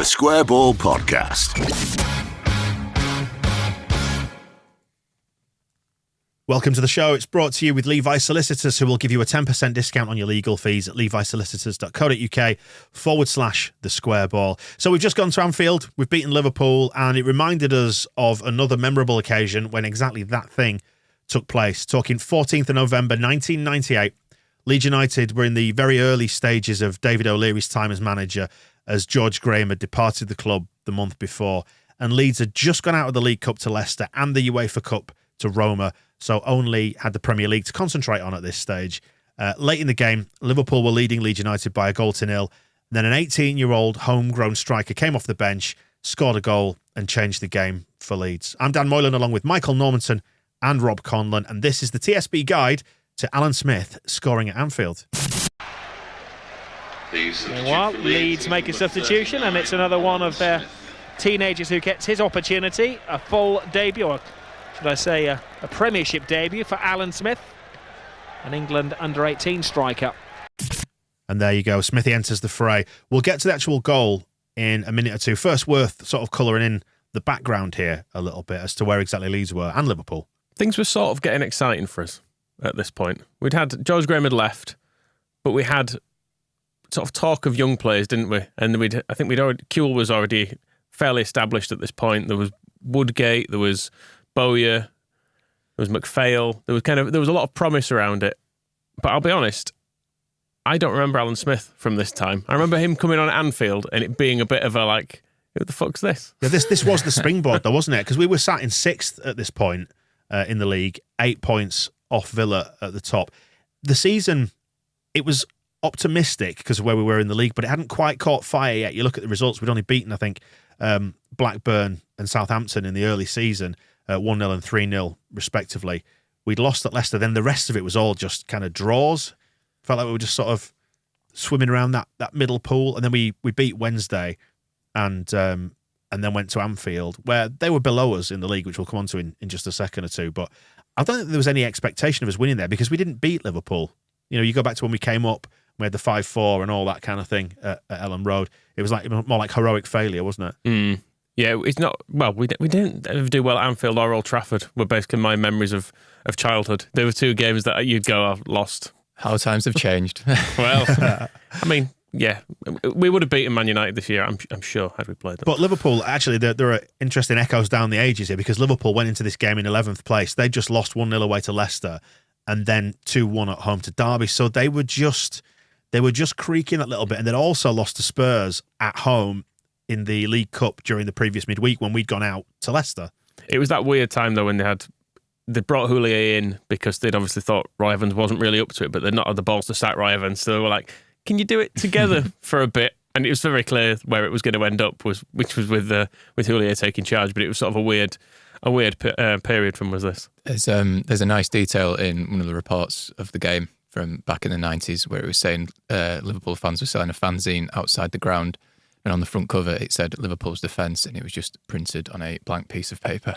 The Square Ball Podcast. Welcome to the show. It's brought to you with Levi Solicitors, who will give you a 10% discount on your legal fees at levisolicitors.co.uk/the Square Ball. So we've just gone to Anfield, we've beaten Liverpool, and it reminded us of another memorable occasion when exactly that thing took place. Talking 14th of November 1998, Leeds United were in the very early stages of David O'Leary's time as manager, as George Graham had departed the club the month before, and Leeds had just gone out of the League Cup to Leicester and the UEFA Cup to Roma, so only had the Premier League to concentrate on at this stage. Late in the game, Liverpool were leading Leeds United by 1-0. Then an 18-year-old homegrown striker came off the bench, scored a goal, and changed the game for Leeds. I'm Dan Moylan, along with Michael Normanton and Rob Conlon, and this is the TSB guide to Alan Smith scoring at Anfield. Meanwhile, Leeds make a substitution, and it's another one of their teenagers who gets his opportunity. A full debut, or should I say a Premiership debut for Alan Smith, an England under-18 striker. And there you go, Smithy enters the fray. We'll get to the actual goal in a minute or two. First, worth sort of colouring in the background here a little bit as to where exactly Leeds were, and Liverpool. Things were sort of getting exciting for us at this point. We'd had, George Graham had left, but we had sort of talk of young players, didn't we? And Kuhl was already fairly established at this point. There was Woodgate, there was Bowyer, there was McPhail. There was a lot of promise around it. But I'll be honest, I don't remember Alan Smith from this time. I remember him coming on at Anfield and it being a bit of a like, who the fuck's this? Yeah, this was the springboard though, wasn't it? Because we were sat in 6th at this point in the league, 8 points off Villa at the top. The season, it was optimistic because of where we were in the league, but it hadn't quite caught fire yet. You look at the results, we'd only beaten, I think, Blackburn and Southampton in the early season, 1-0 and 3-0 respectively. We'd lost at Leicester, then the rest of it was all just kind of draws. Felt like we were just sort of swimming around that middle pool, and then we beat Wednesday and then went to Anfield, where they were below us in the league, which we'll come on to in just a second or two. But I don't think there was any expectation of us winning there because we didn't beat Liverpool. You know, you go back to when we came up, we had the 5-4 and all that kind of thing at Ellen Road. It was more like heroic failure, wasn't it? Yeah, it's not. Well, we didn't ever do well at Anfield or Old Trafford. Were basically my memories of childhood. There were 2 games that you'd go, I've lost. How times have changed. Well, I mean, yeah, we would have beaten Man United this year, I'm sure, had we played them. But Liverpool, actually, there are interesting echoes down the ages here because Liverpool went into this game in 11th place. They just lost 1-0 away to Leicester and then 2-1 at home to Derby. So they were just creaking a little bit, and they'd also lost to Spurs at home in the League Cup during the previous midweek when we'd gone out to Leicester. It was that weird time though when they brought Houllier in because they'd obviously thought Roy Evans wasn't really up to it, but they'd not had the balls to sack Roy Evans, so they were like, can you do it together for a bit? And it was very clear where it was going to end up, which was with Houllier taking charge, but it was sort of a weird period from was this. There's a nice detail in one of the reports of the game from back in the 90s where it was saying Liverpool fans were selling a fanzine outside the ground, and on the front cover it said Liverpool's defence, and it was just printed on a blank piece of paper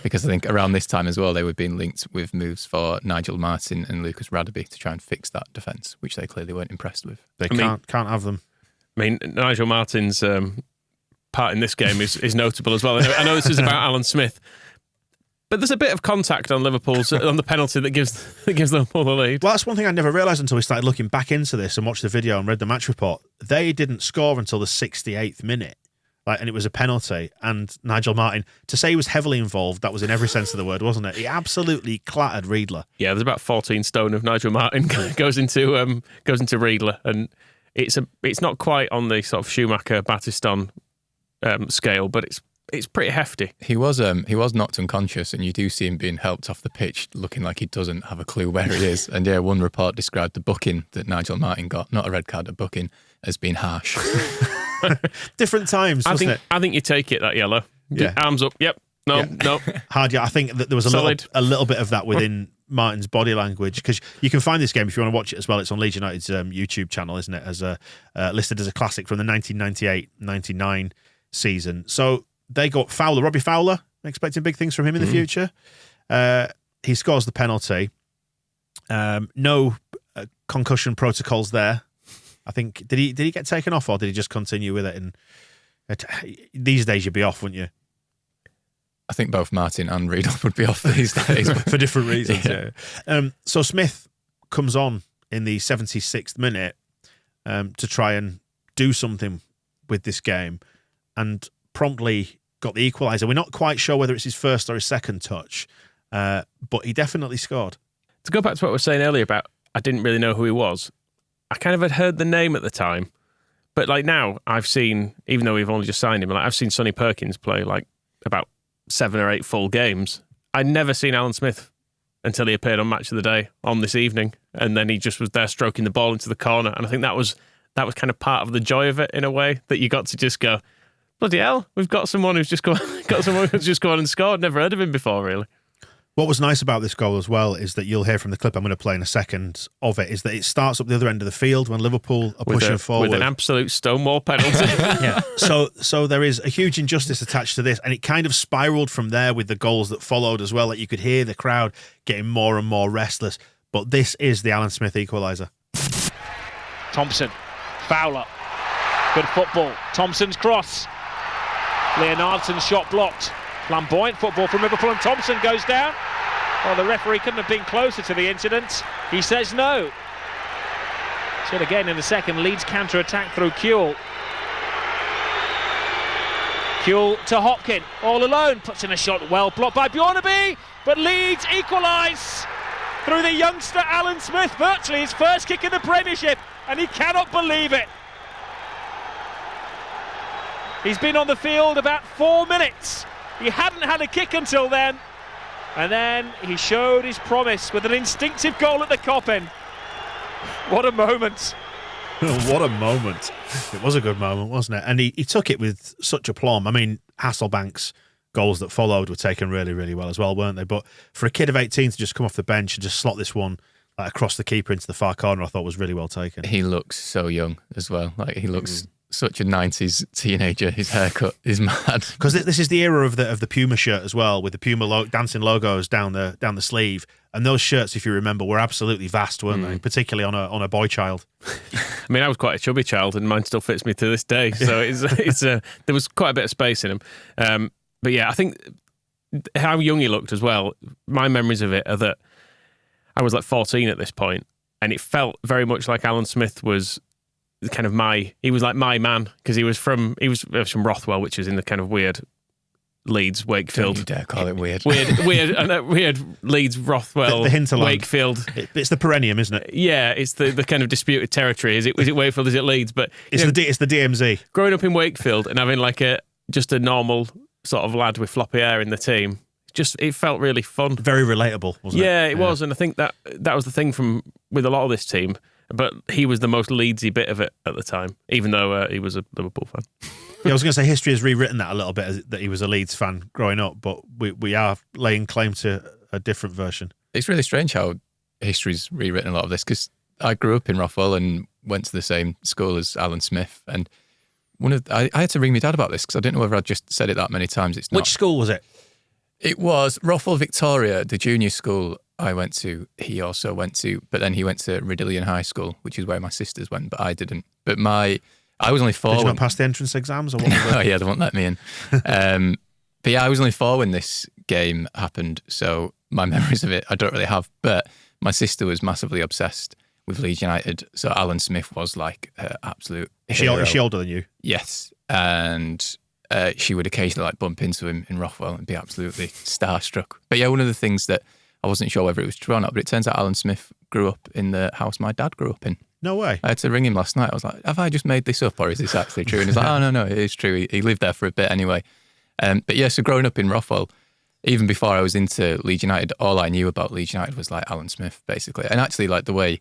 because I think around this time as well they were being linked with moves for Nigel Martyn and Lucas Radaby to try and fix that defence, which they clearly weren't impressed with. They can't have them. I mean, Nigel Martyn's part in this game is notable as well. I know this is about Alan Smith, but there's a bit of contact on Liverpool's on the penalty that gives Liverpool the lead. Well, that's one thing I never realised until we started looking back into this and watched the video and read the match report. They didn't score until the 68th minute, and it was a penalty. And Nigel Martyn, to say he was heavily involved, that was in every sense of the word, wasn't it? He absolutely clattered Riedler. Yeah, there's about 14 stone of Nigel Martyn goes into Riedler, and it's not quite on the sort of Schumacher-Battiston scale, but it's pretty hefty. He was knocked unconscious, and you do see him being helped off the pitch, looking like he doesn't have a clue where he is. And yeah, one report described the booking that Nigel Martyn got, not a red card, a booking, as being harsh. Different times, wasn't it? I think you take it, that yellow. Yeah. Arms up. Yep. No. Hard. Yeah, I think that there was a little bit of that within Martin's body language, because you can find this game if you want to watch it as well. It's on Leeds United's YouTube channel, isn't it? As listed as a classic from the 1998-99 season. So they got Fowler, Robbie Fowler, expecting big things from him in the future. He scores the penalty. No concussion protocols there. I think did he get taken off, or did he just continue with it? And These days you'd be off, wouldn't you? I think both Martin and Riedel would be off these days. For different reasons, Yeah. So Smith comes on in the 76th minute to try and do something with this game and promptly got the equaliser. We're not quite sure whether it's his first or his second touch, but he definitely scored. To go back to what I was saying earlier about I didn't really know who he was, I kind of had heard the name at the time, but like now I've seen, even though we've only just signed him, like I've seen Sonny Perkins play like about 7 or 8 full games. I'd never seen Alan Smith until he appeared on Match of the Day on this evening, and then he just was there stroking the ball into the corner, and I think that was kind of part of the joy of it in a way, that you got to just go, bloody hell, we've got someone who's just gone and scored. Never heard of him before, really. What was nice about this goal as well is that you'll hear from the clip I'm going to play in a second of it, is that it starts up the other end of the field when Liverpool are pushing forward. With an absolute stonewall penalty. Yeah. So there is a huge injustice attached to this, and it kind of spiralled from there with the goals that followed as well. Like you could hear the crowd getting more and more restless. But this is the Alan Smith equaliser. Thompson, Fowler, good football. Thompson's cross. Leonardson's shot blocked. Flamboyant football from Liverpool, and Thompson goes down. Well, the referee couldn't have been closer to the incident. He says no. So again in the second, Leeds counter-attack through Kuehl. Kuehl to Hopkin, all alone, puts in a shot well blocked by Bjornaby, but Leeds equalise through the youngster Alan Smith, virtually his first kick in the Premiership, and he cannot believe it. He's been on the field about 4 minutes. He hadn't had a kick until then, and then he showed his promise with an instinctive goal at the Kop end. What a moment. What a moment. It was a good moment, wasn't it? And he took it with such aplomb. I mean, Hasselbank's goals that followed were taken really, really well as well, weren't they? But for a kid of 18 to just come off the bench and just slot this one across the keeper into the far corner, I thought was really well taken. He looks so young as well. Like he looks such a 90s teenager. His haircut is mad. Because this is the era of the Puma shirt as well, with the Puma dancing logos down the sleeve. And those shirts, if you remember, were absolutely vast, weren't they? Particularly on a boy child. I mean, I was quite a chubby child, and mine still fits me to this day. So there was quite a bit of space in him. But yeah, I think how young he looked as well. My memories of it are that I was like 14 at this point, and it felt very much like Alan Smith was kind of he was like my man, because he was from Rothwell, which is in the kind of weird Leeds Wakefield. Don't you dare call it weird. Weird Leeds Rothwell the hinterland. Wakefield. It's the perennium, isn't it? Yeah, it's the kind of disputed territory. Is it Wakefield? Is it Leeds? But it's the DMZ. Growing up in Wakefield and having like just a normal sort of lad with floppy hair in the team, it felt really fun. Very relatable, wasn't it? Yeah, it was, and I think that was the thing with a lot of this team. But he was the most Leedsy bit of it at the time, even though he was a Liverpool fan. Yeah, I was going to say history has rewritten that a little bit, that he was a Leeds fan growing up, but we are laying claim to a different version. It's really strange how history's rewritten a lot of this, because I grew up in Rothwell and went to the same school as Alan Smith, and I had to ring my dad about this because I didn't know whether I'd just said it that many times. It's not. Which school was it? It was Rothwell Victoria, the junior school I went to. He also went to, but then he went to Ridillion High School, which is where my sisters went, but I didn't. But I was only 4. Did you not pass the entrance exams? Or what was it? Oh yeah, they won't let me in. But yeah, I was only 4 when this game happened, so my memories of it I don't really have. But my sister was massively obsessed with Leeds United, so Alan Smith was like her absolute hero. Is she older than you? Yes, and she would occasionally like bump into him in Rothwell and be absolutely starstruck. But yeah, one of the things that I wasn't sure whether it was true or not, but it turns out Alan Smith grew up in the house my dad grew up in. No way. I had to ring him last night. I was like, have I just made this up, or is this actually true? And he's like, oh, no, it is true. He lived there for a bit anyway. But yeah, so growing up in Rothwell, even before I was into Leeds United, all I knew about Leeds United was like Alan Smith, basically. And actually, like the way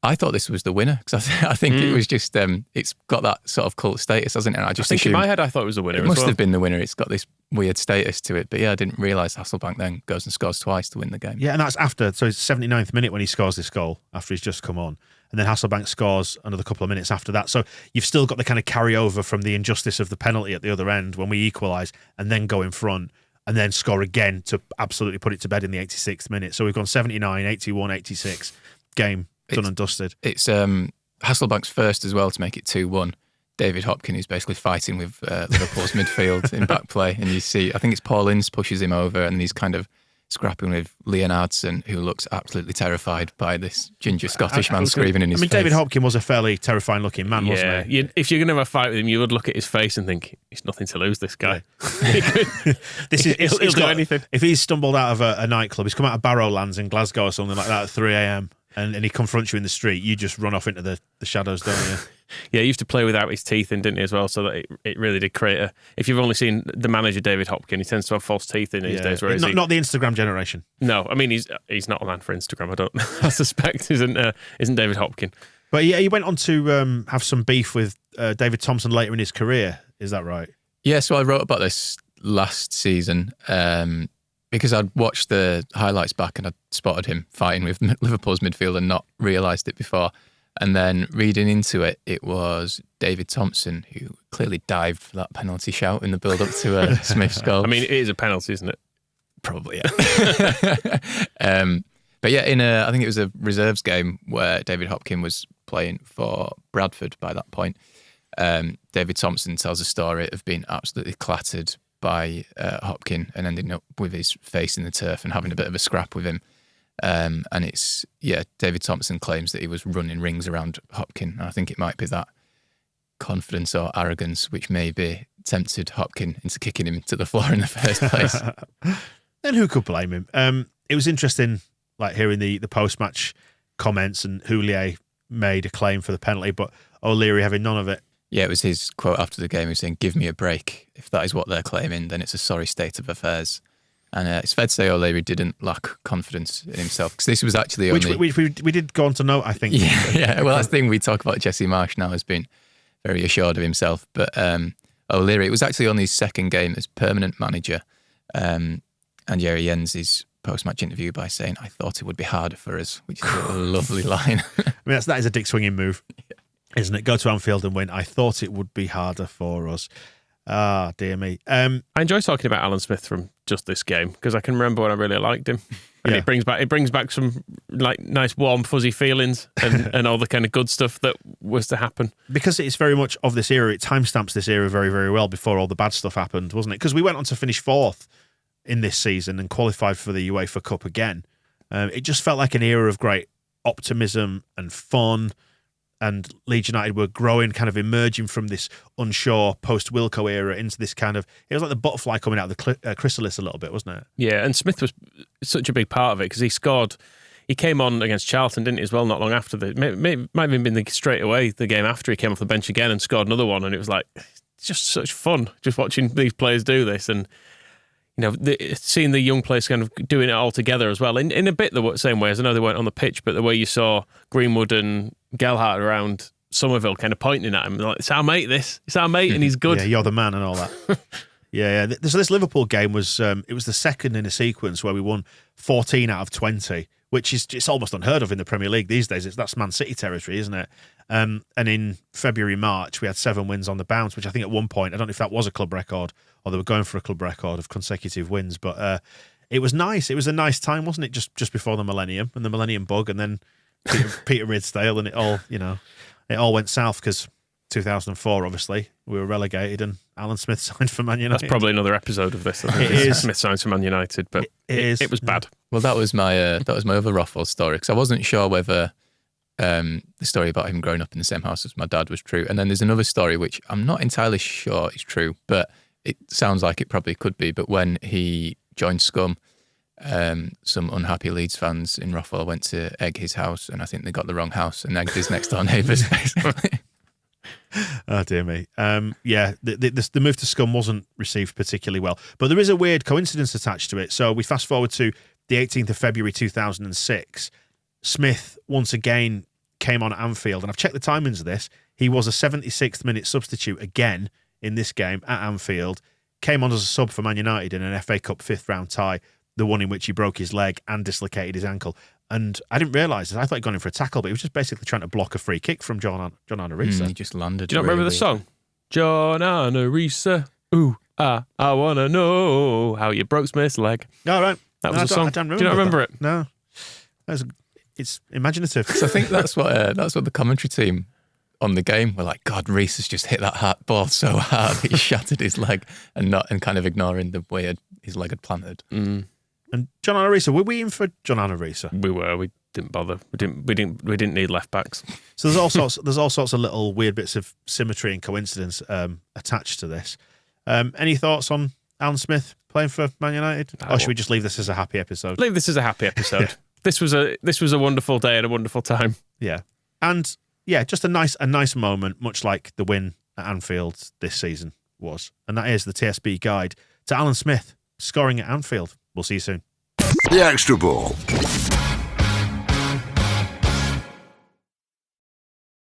I thought this was the winner, because I think it was just, it's got that sort of cult status, hasn't it? And I just think in my head, I thought it was the winner. It must have been the winner. It's got this weird status to it. But yeah, I didn't realise Hasselbaink then goes and scores twice to win the game. Yeah, and that's after, so it's 79th minute when he scores this goal, after he's just come on. And then Hasselbaink scores another couple of minutes after that. So you've still got the kind of carryover from the injustice of the penalty at the other end when we equalise and then go in front and then score again to absolutely put it to bed in the 86th minute. So we've gone 79, 81, 86, game done and dusted. It's Hasselbank's first as well to make it 2-1. David Hopkins who's basically fighting with Liverpool's midfield in back play, and you see, I think it's Paul Ince pushes him over, and he's kind of scrapping with Leonardson, who looks absolutely terrified by this ginger Scottish man screaming in his face. David Hopkins was a fairly terrifying looking man, wasn't he? If you're going to have a fight with him, you would look at his face and think, he's nothing to lose, this guy. He'll do anything. If he's stumbled out of a nightclub, he's come out of Barrowlands in Glasgow or something like that at 3 a.m. and he confronts you in the street, you just run off into the shadows, don't you? Yeah, he used to play without his teeth in, didn't he, as well? So that it really did create a... If you've only seen the manager, David Hopkins, he tends to have false teeth in these days. Not the Instagram generation. No, I mean, he's not a man for Instagram, I suspect, isn't David Hopkins. But yeah, he went on to have some beef with David Thompson later in his career. Is that right? Yeah, so I wrote about this last season because I'd watched the highlights back and I'd spotted him fighting with Liverpool's midfield and not realised it before. And then reading into it, it was David Thompson who clearly dived for that penalty shout in the build-up to Smith's goal. I mean, it is a penalty, isn't it? Probably, yeah. But yeah, I think it was a reserves game where David Hopkins was playing for Bradford by that point. David Thompson tells a story of being absolutely clattered by Hopkins and ending up with his face in the turf and having a bit of a scrap with him. And David Thompson claims that he was running rings around Hopkins. And I think it might be that confidence or arrogance which maybe tempted Hopkins into kicking him to the floor in the first place. Then who could blame him? It was interesting, like hearing the post-match comments, and Houllier made a claim for the penalty, but O'Leary having none of it. Yeah, it was his quote after the game. He was saying, "Give me a break. If that is what they're claiming, then it's a sorry state of affairs." And it's fair to say O'Leary didn't lack confidence in himself, because this was actually only... Which we did go on to note, I think. Yeah. Well, that's the thing we talk about. Jesse Marsh now has been very assured of himself. But O'Leary, it was actually only his second game as permanent manager. And he ends his post-match interview by saying, "I thought it would be harder for us," which is a lovely line. I mean, that is a dick swinging move, isn't it? Go to Anfield and win. I thought it would be harder for us. Ah, dear me. I enjoy talking about Alan Smith from just this game, because I can remember when I really liked him, and it brings back some like nice warm fuzzy feelings and all the kind of good stuff that was to happen. Because it's very much of this era. It timestamps this era very, very well before all the bad stuff happened, wasn't it? Because we went on to finish fourth in this season and qualified for the UEFA Cup again. It just felt like an era of great optimism and fun. And Leeds United were growing, kind of emerging from this unsure post-Wilco era into this kind of... It was like the butterfly coming out of the chrysalis a little bit, wasn't it? Yeah, and Smith was such a big part of it, because he scored... He came on against Charlton, didn't he, as well, not long after the... Might have even been straight away the game after he came off the bench again and scored another one, and it was like, it's just such fun just watching these players do this, and seeing the young players kind of doing it all together as well, in a bit the same way as, I know they weren't on the pitch, but the way you saw Greenwood and Gelhardt around Somerville kind of pointing at him, like, it's our mate, and he's good. Yeah, you're the man and all that. Yeah. So this Liverpool game was, it was the second in a sequence where we won 14 out of 20, which is it's almost unheard of in the Premier League these days. That's Man City territory, isn't it? And in February, March, we had 7 wins on the bounce, which I think at one point, I don't know if that was a club record or they were going for a club record of consecutive wins, but it was nice. It was a nice time, wasn't it? Just before the millennium and the millennium bug, and then Peter Ridsdale, and it all went south because 2004, obviously, we were relegated and Alan Smith signed for Man United. That's probably another episode of this. I think it is. Smith signed for Man United, but it was bad. Well, that was my other Rothwell story, because I wasn't sure whether the story about him growing up in the same house as my dad was true. And then there's another story which I'm not entirely sure is true, but it sounds like it probably could be. But when he joined Scum, some unhappy Leeds fans in Rothwell went to egg his house, and I think they got the wrong house and egged his next door neighbours, basically. Oh, dear me. The move to Scum wasn't received particularly well, but there is a weird coincidence attached to it. So we fast forward to the 18th of February 2006. Smith once again came on at Anfield, and I've checked the timings of this. He was a 76th minute substitute again in this game at Anfield, came on as a sub for Man United in an FA Cup 5th round tie, the one in which he broke his leg and dislocated his ankle. And I didn't realise this. I thought he'd gone in for a tackle, but he was just basically trying to block a free kick from John Arisa. He just landed. Do you not remember the song? John Arisa, ooh, I want to know how you broke Smith's leg. Oh, right. That was a song. Do you not remember it? No. It's imaginative. So I think that's what the commentary team on the game were like, God, Reece has just hit that ball so hard he shattered his leg, and kind of ignoring the way his leg had planted. And John Arisa, were we in for John Arisa? We were. We didn't bother. We didn't need left backs. So there's all sorts of little weird bits of symmetry and coincidence attached to this. Any thoughts on Alan Smith playing for Man United, or should we just leave this as a happy episode? Leave this as a happy episode. Yeah. This was a wonderful day and a wonderful time. Yeah, and yeah, just a nice moment, much like the win at Anfield this season was, and that is the TSB guide to Alan Smith scoring at Anfield. We'll see you soon. The Extra Ball.